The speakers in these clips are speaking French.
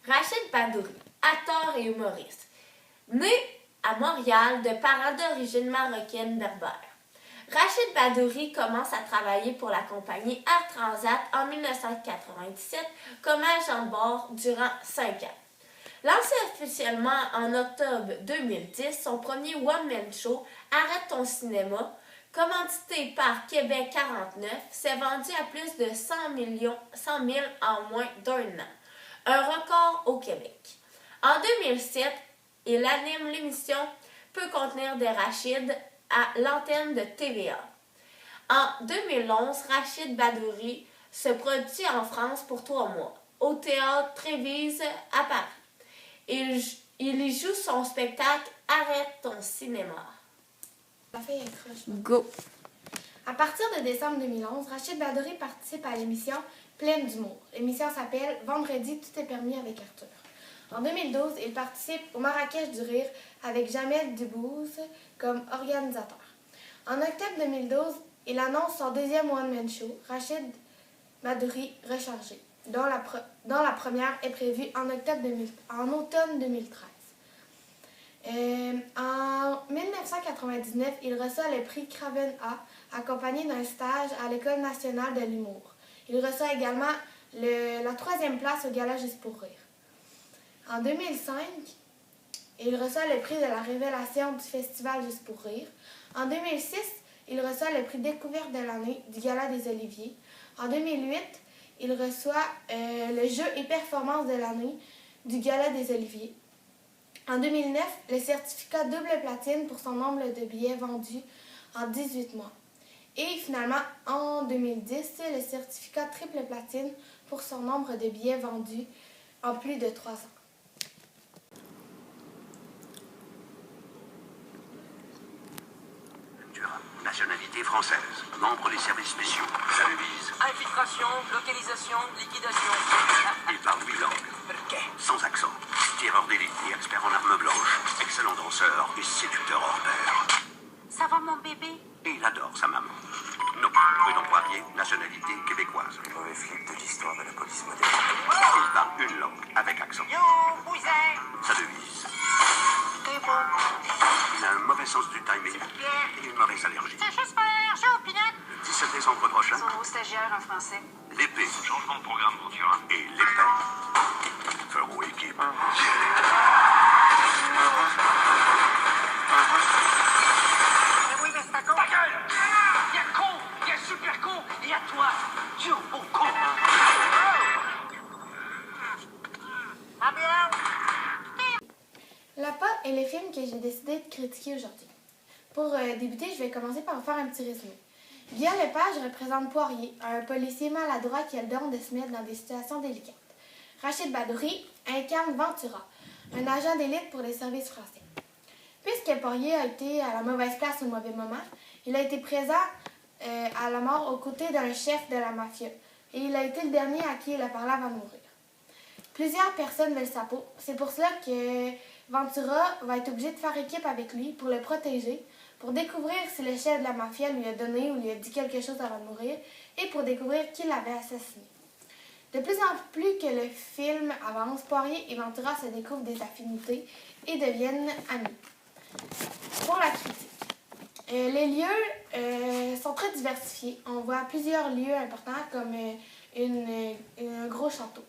Rachid Badouri, acteur et humoriste. Né à Montréal de parents d'origine marocaine berbère. Rachid Badouri commence à travailler pour la compagnie Air Transat en 1997 comme agent de bord durant 5 ans. Lancé officiellement en octobre 2010, son premier one-man show Arrête ton cinéma, commandité par Québec 49, s'est vendu à plus de 100 000 en moins d'un an, un record au Québec. En 2007, il anime l'émission Peut contenir des Rachid à l'antenne de TVA. En 2011, Rachid Badouri se produit en France pour 3 mois, au théâtre Trévise à Paris. Il y joue son spectacle Arrête ton cinéma. Go! À partir de décembre 2011, Rachid Badouri participe à l'émission Pleine d'humour. L'émission s'appelle Vendredi, tout est permis avec Arthur. En 2012, il participe au Marrakech du Rire avec Jamel Debbouze comme organisateur. En octobre 2012, il annonce son deuxième one-man show, Rachid Badouri Rechargé, dont la première est prévue en automne 2013. En 1999, il reçoit le prix Craven A, accompagné d'un stage à l'École nationale de l'humour. Il reçoit également la 3e place au Gala Juste pour rire. En 2005, il reçoit le prix de la révélation du Festival Juste pour rire. En 2006, il reçoit le prix Découverte de l'année du Gala des Oliviers. En 2008, il reçoit le jeu et performance de l'année du Gala des Oliviers. En 2009, le certificat double platine pour son nombre de billets vendus en 18 mois. Et finalement, en 2010, le certificat triple platine pour son nombre de billets vendus en plus de 3 ans. Nationalité française, membre des services spéciaux. Ça le vise. Infiltration, localisation, liquidation. Il parle 8 langues. Sans accent. Tireur d'élite et expert en armes blanches. Excellent danseur et séducteur hors pair. Ça va mon bébé? Et il adore sa maman. Non, Prudent Poirier, nationalité québécoise. Le mauvais flip de l'histoire de la police moderne. Il parle une langue avec accent. Yo, cousin! Ça le vise. T'es beau. Il a un mauvais sens du timing et une mauvaise allergie. C'est juste pour l'allergie au pinot. Le 17 décembre prochain, Son nouveau stagiaire en français. l'épée. Changement de programme pour Turin. Et l'épée feront équipe. Mais oui, mais c'est à con. Ta gueule! Y'a con, y'a super con, et à toi, turbo con. Ah bien? L'appât est le film que j'ai décidé de critiquer aujourd'hui. Pour débuter, je vais commencer par vous faire un petit résumé. Guillaume Lepage représente Poirier, un policier maladroit qui a le don de se mettre dans des situations délicates. Rachid Badouri incarne Ventura, un agent d'élite pour les services français. Puisque Poirier a été à la mauvaise place au mauvais moment, il a été présent à la mort aux côtés d'un chef de la mafia et il a été le dernier à qui il a parlé avant de mourir. Plusieurs personnes veulent sa peau, c'est pour cela que Ventura va être obligé de faire équipe avec lui pour le protéger, pour découvrir si le chef de la mafia lui a donné ou lui a dit quelque chose avant de mourir et pour découvrir qui l'avait assassiné. De plus en plus que le film avance, Poirier et Ventura se découvrent des affinités et deviennent amis. Pour la critique, les lieux sont très diversifiés. On voit plusieurs lieux importants comme un gros château.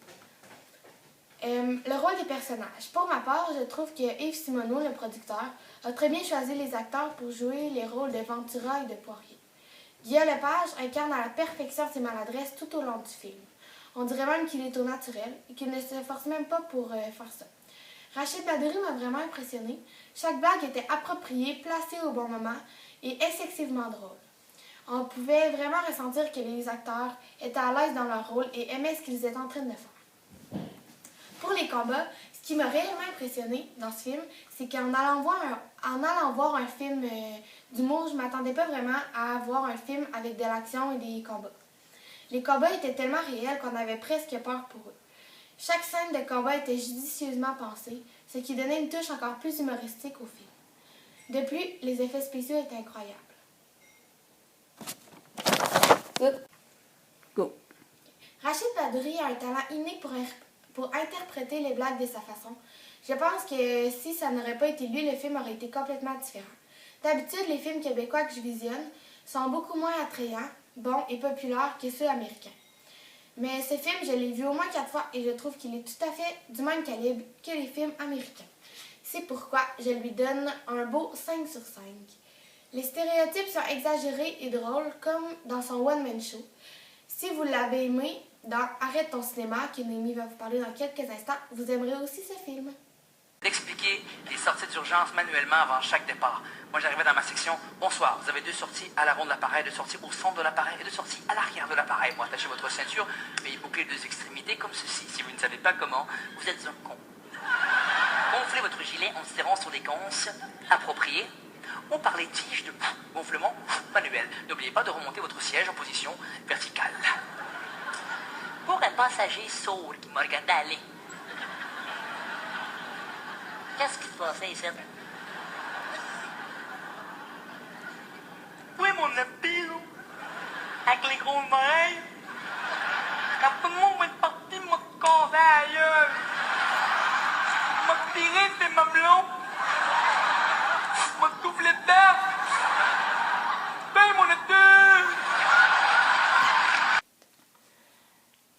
Le rôle des personnages. Pour ma part, je trouve que Yves Simoneau, le producteur, a très bien choisi les acteurs pour jouer les rôles de Ventura et de Poirier. Guillaume Lepage incarne à la perfection ses maladresses tout au long du film. On dirait même qu'il est au naturel et qu'il ne se force même pas pour faire ça. Rachid Badouri m'a vraiment impressionné. Chaque blague était appropriée, placée au bon moment et excessivement drôle. On pouvait vraiment ressentir que les acteurs étaient à l'aise dans leur rôle et aimaient ce qu'ils étaient en train de faire. Pour les combats, ce qui m'a réellement impressionné dans ce film, c'est qu'en allant voir un film d'humour, je ne m'attendais pas vraiment à voir un film avec de l'action et des combats. Les combats étaient tellement réels qu'on avait presque peur pour eux. Chaque scène de combat était judicieusement pensée, ce qui donnait une touche encore plus humoristique au film. De plus, les effets spéciaux étaient incroyables. Go! Rachid Badouri a un talent inné pour interpréter interprété les blagues de sa façon. Je pense que si ça n'aurait pas été lui, le film aurait été complètement différent. D'habitude, les films québécois que je visionne sont beaucoup moins attrayants, bons et populaires que ceux américains. Mais ce film, je l'ai vu au moins 4 fois et je trouve qu'il est tout à fait du même calibre que les films américains. C'est pourquoi je lui donne un beau 5 sur 5. Les stéréotypes sont exagérés et drôles comme dans son one-man show. Si vous l'avez aimé dans Arrête ton cinéma, que Noémie va vous parler dans quelques instants, vous aimerez aussi ce film. D'expliquer les sorties d'urgence manuellement avant chaque départ. Moi, j'arrivais dans ma section. Bonsoir, vous avez 2 sorties à l'avant de l'appareil, 2 sorties au centre de l'appareil et 2 sorties à l'arrière de l'appareil. Pour attacher votre ceinture, veuillez boucler les 2 extrémités comme ceci. Si vous ne savez pas comment, vous êtes un con. Gonflez votre gilet en serrant sur des ganses appropriées ou par les tiges de gonflement manuel. N'oubliez pas de remonter votre siège en position verticale. Pour un passager sourd qui m'a regardé aller. Qu'est-ce qui se passait ici? Oui, mon appui, là. Avec les grosses oreilles. Quand tout le monde va être parti, m'a cassé ailleurs. M'a tiré ses mamelons. M'a soufflé dedans. Ben, mon appui!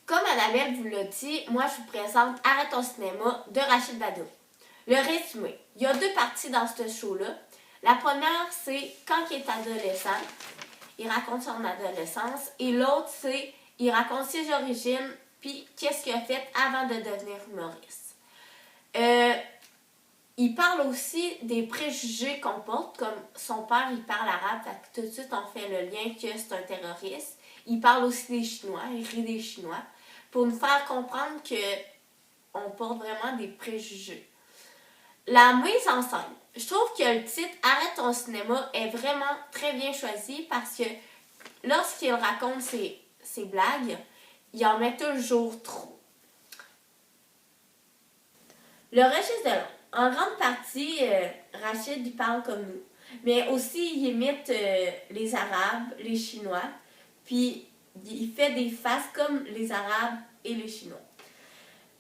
Comme Annabelle vous l'a dit, moi je vous présente Arrête ton cinéma de Rachid Badouri. Le résumé. Il y a 2 parties dans ce show-là. La première, c'est quand il est adolescent. Il raconte son adolescence. Et l'autre, c'est il raconte ses origines puis qu'est-ce qu'il a fait avant de devenir humoriste. Il parle aussi des préjugés qu'on porte, comme son père, il parle arabe, fait que tout de suite on fait le lien que c'est un terroriste. Il parle aussi des Chinois, il rit des Chinois, pour nous faire comprendre qu'on porte vraiment des préjugés. La mise en scène. Je trouve que le titre « Arrête ton cinéma » est vraiment très bien choisi parce que lorsqu'il raconte ses blagues, il en met toujours trop. Le registre de langue. En grande partie, Rachid il parle comme nous, mais aussi il imite les Arabes, les Chinois, puis il fait des faces comme les Arabes et les Chinois.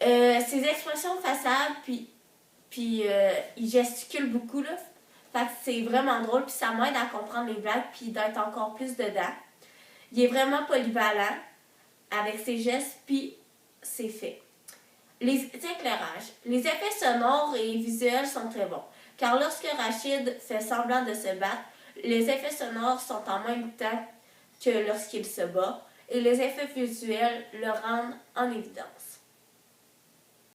Ses expressions faciales, puis il gesticule beaucoup, là. Fait que c'est vraiment drôle, puis ça m'aide à comprendre les blagues, puis d'être encore plus dedans. Il est vraiment polyvalent avec ses gestes, puis ses faits. Les éclairages. Les effets sonores et visuels sont très bons, car lorsque Rachid fait semblant de se battre, les effets sonores sont en même temps que lorsqu'il se bat, et les effets visuels le rendent en évidence.